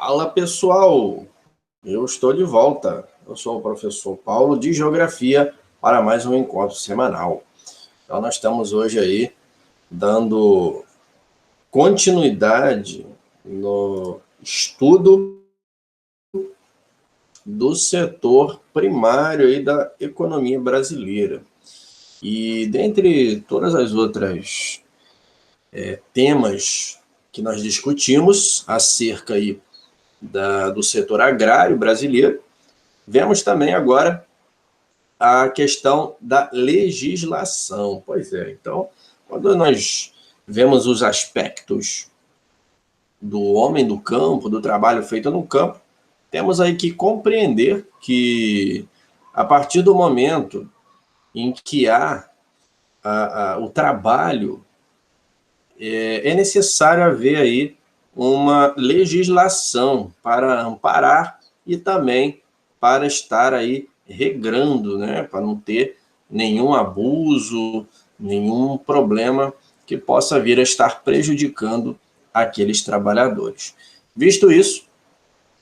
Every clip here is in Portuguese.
Fala pessoal, eu estou de volta. Eu sou o professor Paulo de Geografia para mais um encontro semanal. Então nós estamos hoje aí dando continuidade no estudo do setor primário aí da economia brasileira. E dentre todas as outras temas que nós discutimos acerca aí do setor agrário brasileiro, vemos também agora a questão da legislação. Pois é, então, quando nós vemos os aspectos do homem do campo, do trabalho feito no campo, temos aí que compreender que, a partir do momento em que há o trabalho, é necessário haver aí uma legislação para amparar e também para estar aí regrando, né, para não ter nenhum abuso, nenhum problema que possa vir a estar prejudicando aqueles trabalhadores. Visto isso,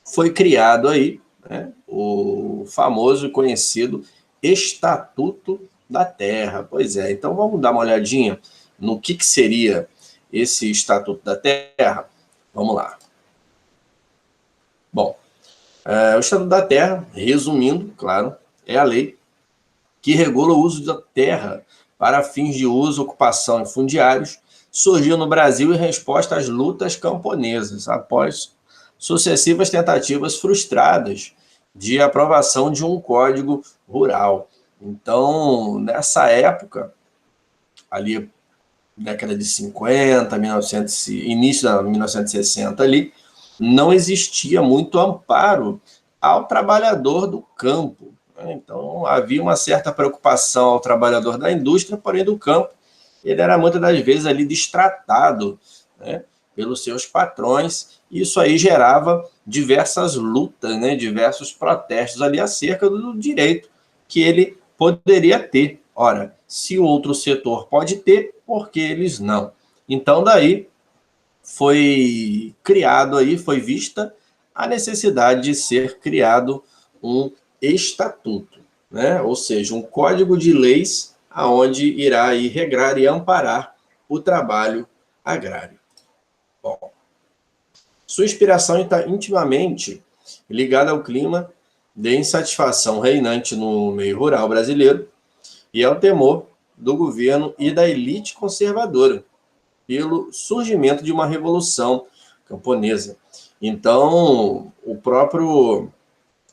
foi criado aí, né, o famoso e conhecido Estatuto da Terra. Pois é, então vamos dar uma olhadinha no que seria esse Estatuto da Terra. Vamos lá. Bom, o Estatuto da Terra, resumindo, claro, é a lei que regula o uso da terra para fins de uso, ocupação e fundiários, surgiu no Brasil em resposta às lutas camponesas, após sucessivas tentativas frustradas de aprovação de um código rural. Então, nessa época, ali, década de 50, 1900, início da 1960 ali, não existia muito amparo ao trabalhador do campo. Então, havia uma certa preocupação ao trabalhador da indústria, porém do campo, ele era muitas das vezes ali destratado, né, pelos seus patrões, e isso aí gerava diversas lutas, né, diversos protestos ali acerca do direito que ele poderia ter. Ora, se o outro setor pode ter, por que eles não? Então, daí foi criado aí, foi vista a necessidade de ser criado um estatuto, né? Ou seja, um código de leis aonde irá aí regrar e amparar o trabalho agrário. Bom, sua inspiração está intimamente ligada ao clima de insatisfação reinante no meio rural brasileiro e ao temor do governo e da elite conservadora pelo surgimento de uma revolução camponesa. Então, o próprio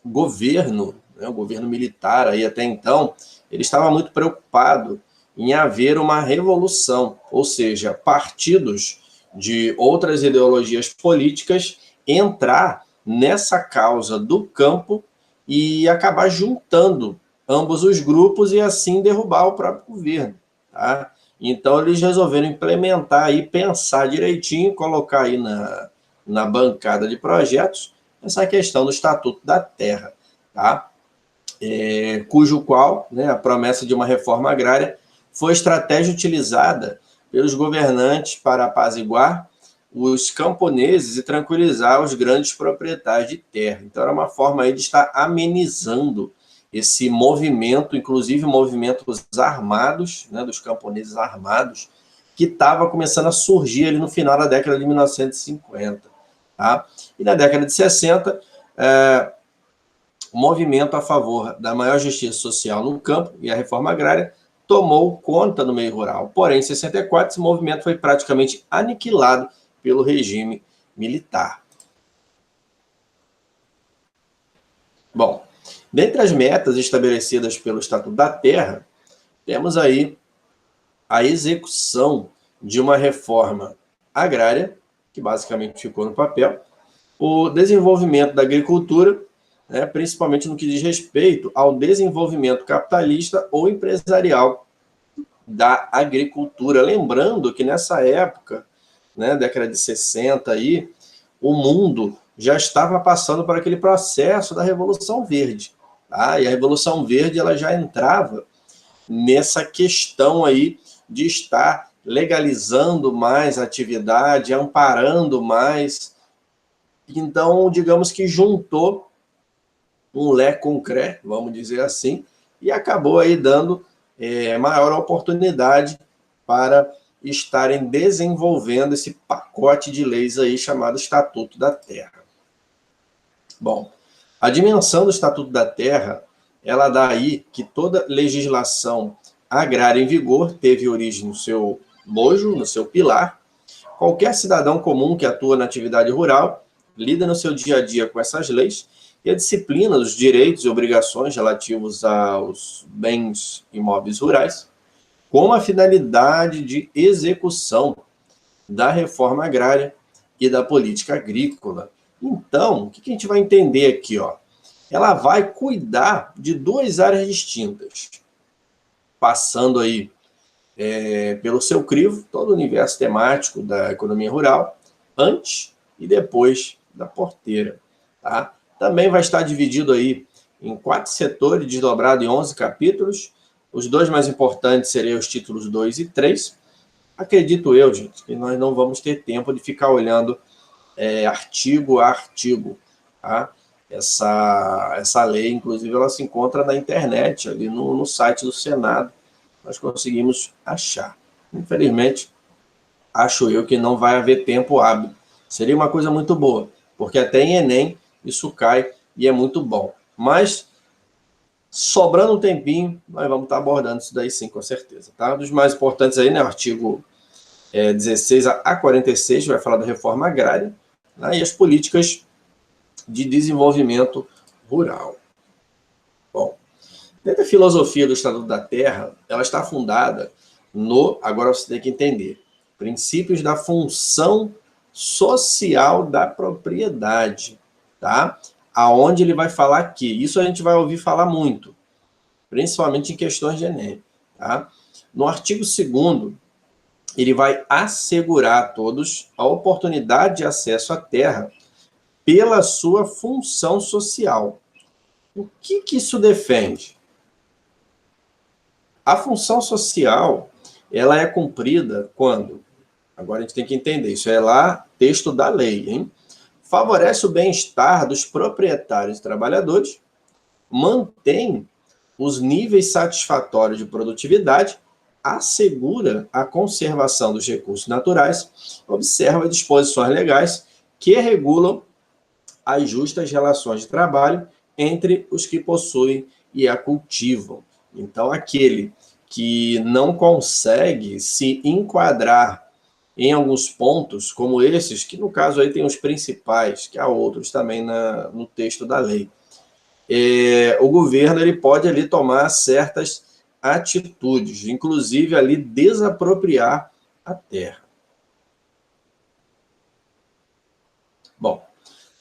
governo, né, o governo militar aí até então, ele estava muito preocupado em haver uma revolução, ou seja, partidos de outras ideologias políticas entrar nessa causa do campo e acabar juntando ambos os grupos e assim derrubar o próprio governo, tá? Então eles resolveram implementar e pensar direitinho, colocar aí na bancada de projetos essa questão do Estatuto da Terra, tá? Cujo qual, né, a promessa de uma reforma agrária foi estratégia utilizada pelos governantes para apaziguar os camponeses e tranquilizar os grandes proprietários de terra. Então era uma forma aí de estar amenizando esse movimento, inclusive movimentos armados, né, dos camponeses armados, que estava começando a surgir ali no final da década de 1950. Tá? E na década de 60, o movimento a favor da maior justiça social no campo e a reforma agrária tomou conta no meio rural. Porém, em 64, esse movimento foi praticamente aniquilado pelo regime militar. Bom, dentre as metas estabelecidas pelo Estatuto da Terra, temos aí a execução de uma reforma agrária, que basicamente ficou no papel, o desenvolvimento da agricultura, né, principalmente no que diz respeito ao desenvolvimento capitalista ou empresarial da agricultura. Lembrando que nessa época, né, década de 60, aí, o mundo já estava passando por aquele processo da Revolução Verde. Tá? E a Revolução Verde ela já entrava nessa questão aí de estar legalizando mais a atividade, amparando mais Então, digamos que juntou um lé com cré, vamos dizer assim, e acabou aí dando maior oportunidade para estarem desenvolvendo esse pacote de leis aí chamado Estatuto da Terra. Bom, a dimensão do Estatuto da Terra, ela dá aí que toda legislação agrária em vigor teve origem no seu bojo, no seu pilar. Qualquer cidadão comum que atua na atividade rural lida no seu dia a dia com essas leis e a disciplina dos direitos e obrigações relativos aos bens imóveis rurais, com a finalidade de execução da reforma agrária e da política agrícola. Então, o que a gente vai entender aqui? Ela vai cuidar de duas áreas distintas, passando aí pelo seu crivo, todo o universo temático da economia rural, antes e depois da porteira. Tá? Também vai estar dividido aí em 4 setores, desdobrado em 11 capítulos. Os 2 mais importantes seriam os títulos 2 e 3. Acredito eu, gente, que nós não vamos ter tempo de ficar olhando artigo a artigo. Tá? Essa lei, inclusive, ela se encontra na internet, ali no site do Senado. Nós conseguimos achar. Infelizmente, acho eu que não vai haver tempo hábil. Seria uma coisa muito boa, porque até em Enem isso cai e é muito bom. Mas, sobrando um tempinho, nós vamos estar abordando isso daí sim, com certeza. Tá? Dos mais importantes aí, né, o artigo 16 a 46, vai falar da reforma agrária, né, e as políticas de desenvolvimento rural. Bom, dentro da filosofia do Estatuto da Terra, ela está fundada agora você tem que entender, princípios da função social da propriedade, tá? Aonde ele vai falar que isso a gente vai ouvir falar muito, principalmente em questões de Enem, tá? No artigo 2º, ele vai assegurar a todos a oportunidade de acesso à terra pela sua função social. O que isso defende? A função social, ela é cumprida quando? Agora a gente tem que entender, isso é lá texto da lei, hein? Favorece o bem-estar dos proprietários e trabalhadores, mantém os níveis satisfatórios de produtividade, assegura a conservação dos recursos naturais, observa disposições legais que regulam as justas relações de trabalho entre os que possuem e a cultivam. Então, aquele que não consegue se enquadrar em alguns pontos, como esses, que no caso aí tem os principais, que há outros também no texto da lei, o governo ele pode ali tomar certas atitudes, inclusive ali desapropriar a terra. Bom,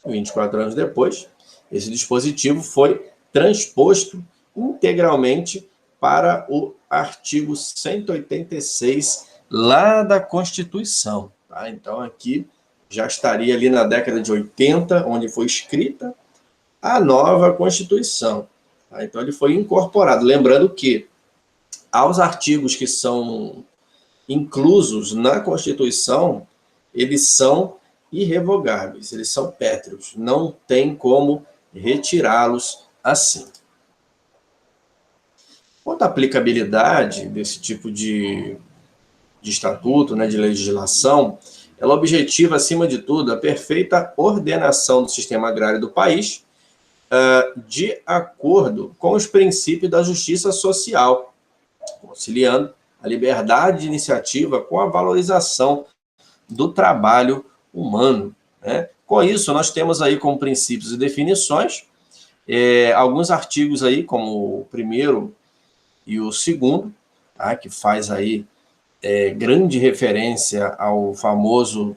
24 anos depois, esse dispositivo foi transposto integralmente para o artigo 186 lá da Constituição. Tá? Então, aqui já estaria ali na década de 80, onde foi escrita a nova Constituição. Tá? Então, ele foi incorporado. Lembrando que aos artigos que são inclusos na Constituição, eles são irrevogáveis, eles são pétreos, não tem como retirá-los assim. Quanto à aplicabilidade desse tipo de estatuto, né, de legislação, ela objetiva, acima de tudo, a perfeita ordenação do sistema agrário do país, de acordo com os princípios da justiça social, conciliando a liberdade de iniciativa com a valorização do trabalho humano. Né? Com isso, nós temos aí como princípios e definições alguns artigos aí, como o 1º e o 2º, tá? Que faz aí grande referência ao famoso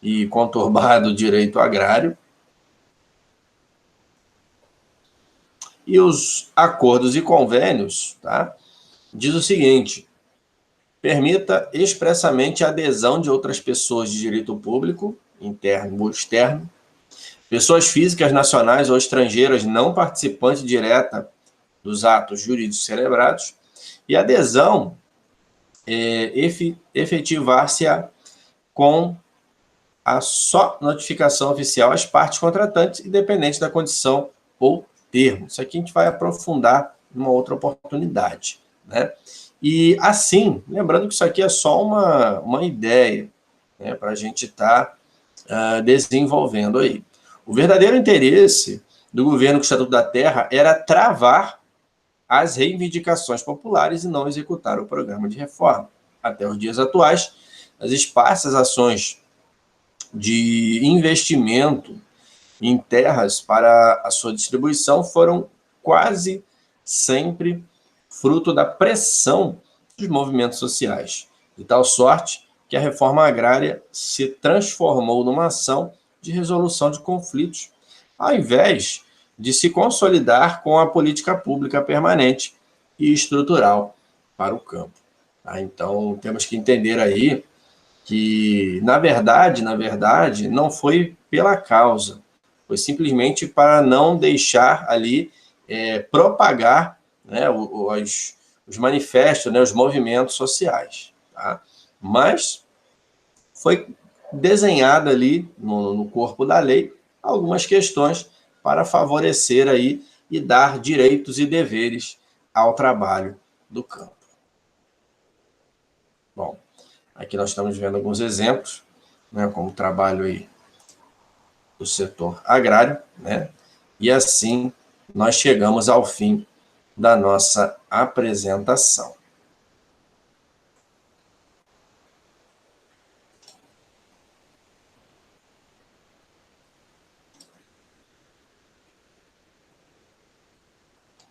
e conturbado direito agrário. E os acordos e convênios, tá? Diz o seguinte: permita expressamente a adesão de outras pessoas de direito público, interno ou externo, pessoas físicas nacionais ou estrangeiras não participantes direta dos atos jurídicos celebrados, e efetivar-se-á com a só notificação oficial às partes contratantes, independente da condição ou termo. Isso aqui a gente vai aprofundar numa outra oportunidade, né? E assim, lembrando que isso aqui é só uma ideia, né, para a gente estar desenvolvendo aí. O verdadeiro interesse do governo com o Estatuto da Terra era travar as reivindicações populares e não executar o programa de reforma. Até os dias atuais, as esparsas ações de investimento em terras para a sua distribuição foram quase sempre fruto da pressão dos movimentos sociais, de tal sorte que a reforma agrária se transformou numa ação de resolução de conflitos, ao invés de se consolidar com a política pública permanente e estrutural para o campo. Então, temos que entender aí que, na verdade, não foi pela causa, foi simplesmente para não deixar ali propagar, né, os manifestos, né, os movimentos sociais. Tá? Mas foi desenhado ali no corpo da lei algumas questões para favorecer aí e dar direitos e deveres ao trabalho do campo. Bom, aqui nós estamos vendo alguns exemplos, né, como o trabalho aí do setor agrário, né? E assim nós chegamos ao fim da nossa apresentação.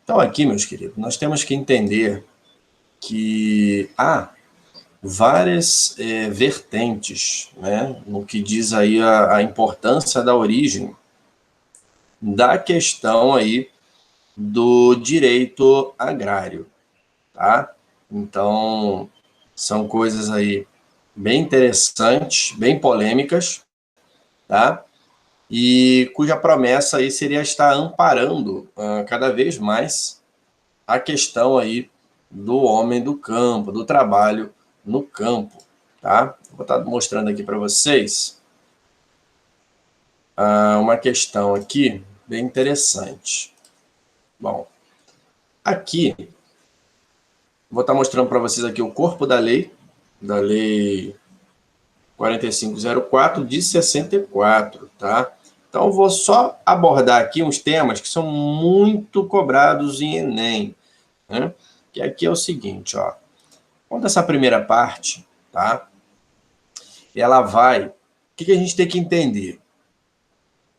Então aqui, meus queridos, nós temos que entender que há várias vertentes, né, no que diz aí a importância da origem da questão aí do direito agrário, tá? Então, são coisas aí bem interessantes, bem polêmicas, tá? E cuja promessa aí seria estar amparando cada vez mais a questão aí do homem do campo, do trabalho no campo, tá? Vou estar mostrando aqui para vocês uma questão aqui bem interessante. Bom, aqui vou estar mostrando para vocês aqui o corpo da lei 4504 de 64, tá? Então, vou só abordar aqui uns temas que são muito cobrados em Enem, né? Que aqui é o seguinte, ó. Quanto a essa primeira parte, tá? Ela vai... O que a gente tem que entender?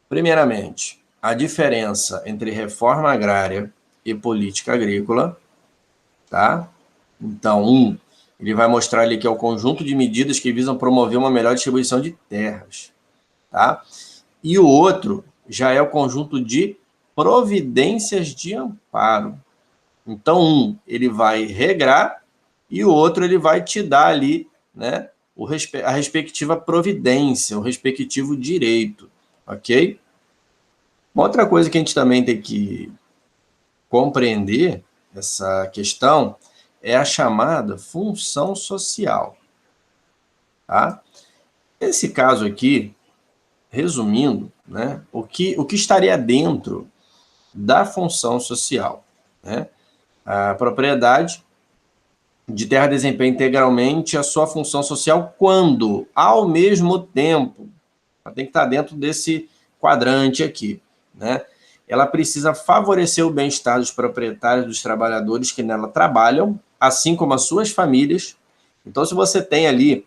Primeiramente, a diferença entre reforma agrária e política agrícola, tá? Então, ele vai mostrar ali que é o conjunto de medidas que visam promover uma melhor distribuição de terras, tá? E o outro já é o conjunto de providências de amparo. Então, ele vai regrar e o outro ele vai te dar ali, né, a respectiva providência, o respectivo direito, ok? Uma outra coisa que a gente também tem que compreender essa questão é a chamada função social, tá? Nesse caso aqui, resumindo, né, o que estaria dentro da função social, né? A propriedade de terra desempenha integralmente a sua função social quando, ao mesmo tempo, ela tem que estar dentro desse quadrante aqui, né? Ela precisa favorecer o bem-estar dos proprietários, dos trabalhadores que nela trabalham, assim como as suas famílias. Então, se você tem ali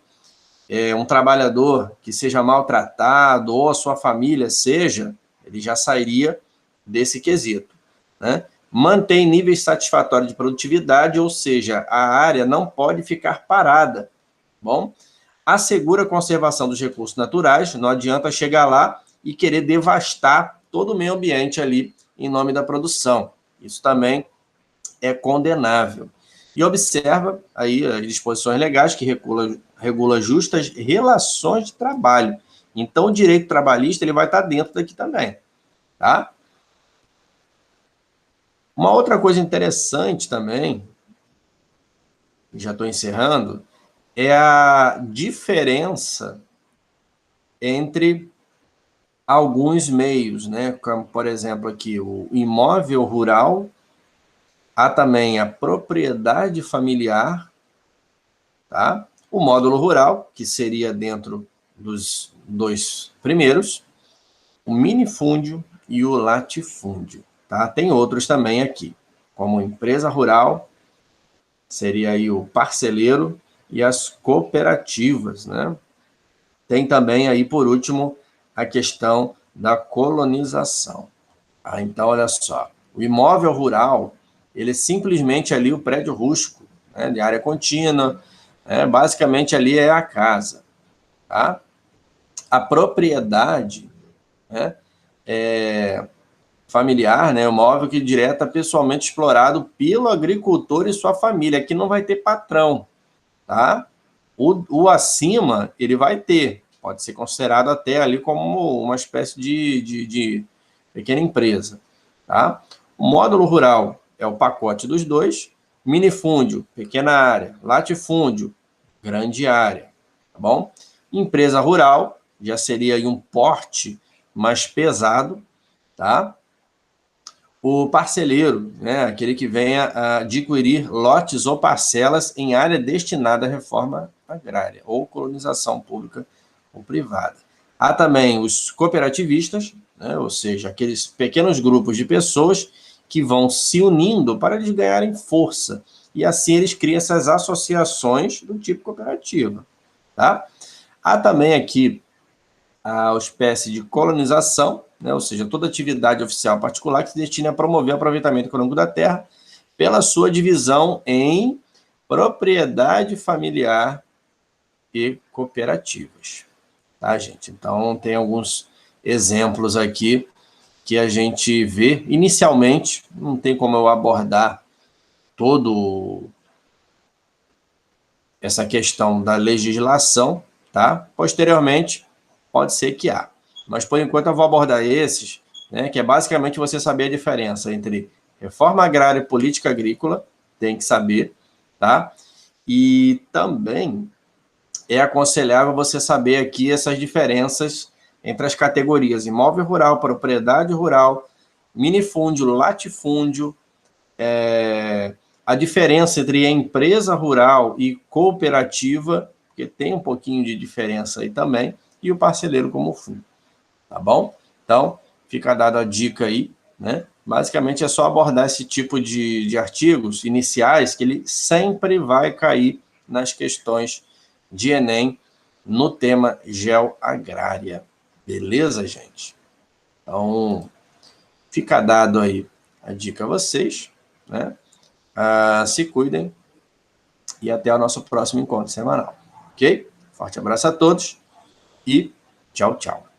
um trabalhador que seja maltratado, ou a sua família seja, ele já sairia desse quesito, né? Mantém níveis satisfatórios de produtividade, ou seja, a área não pode ficar parada, bom? Assegura a conservação dos recursos naturais, não adianta chegar lá e querer devastar todo o meio ambiente ali em nome da produção. Isso também é condenável. E observa aí as disposições legais que regula justas relações de trabalho. Então, o direito trabalhista ele vai estar dentro daqui também, tá? Uma outra coisa interessante também, já estou encerrando, é a diferença entre alguns meios, né? Como, por exemplo, aqui o imóvel rural, há também a propriedade familiar, tá? O módulo rural, que seria dentro dos dois primeiros, o minifúndio e o latifúndio, tá? Tem outros também aqui, como empresa rural, seria aí o parceleiro e as cooperativas, né? Tem também aí, por último, a questão da colonização. Então, olha só, o imóvel rural, ele é simplesmente ali o prédio rústico, né, de área contínua, basicamente ali é a casa, tá? A propriedade, né, familiar, né, o imóvel que direta pessoalmente explorado pelo agricultor e sua família. Aqui não vai ter patrão, tá? O acima, ele vai ter, pode ser considerado até ali como uma espécie de pequena empresa, tá? O módulo rural é o pacote dos dois, minifúndio, pequena área, latifúndio, grande área, tá bom? Empresa rural já seria aí um porte mais pesado, tá? O parceleiro, né, aquele que venha a adquirir lotes ou parcelas em área destinada à reforma agrária ou colonização pública ou privada. Há também os cooperativistas, né, ou seja, aqueles pequenos grupos de pessoas que vão se unindo para eles ganharem força. E assim eles criam essas associações do tipo cooperativa. Tá? Há também aqui a espécie de colonização, né, ou seja, toda atividade oficial particular que se destina a promover o aproveitamento econômico da terra pela sua divisão em propriedade familiar e cooperativas. Tá, gente? Então, tem alguns exemplos aqui que a gente vê. Inicialmente, não tem como eu abordar todo essa questão da legislação, tá? Posteriormente, pode ser que há. Mas, por enquanto, eu vou abordar esses, né, que é basicamente você saber a diferença entre reforma agrária e política agrícola, tem que saber, tá? E também é aconselhável você saber aqui essas diferenças entre as categorias imóvel rural, propriedade rural, minifúndio, latifúndio, a diferença entre a empresa rural e cooperativa, porque tem um pouquinho de diferença aí também, e o parceleiro como fundo, tá bom? Então, fica dada a dica aí, né? Basicamente é só abordar esse tipo de artigos iniciais, que ele sempre vai cair nas questões de Enem no tema geoagrária. Beleza, gente? Então, fica dado aí a dica a vocês, né? Se cuidem e até o nosso próximo encontro semanal, ok? Forte abraço a todos e tchau, tchau.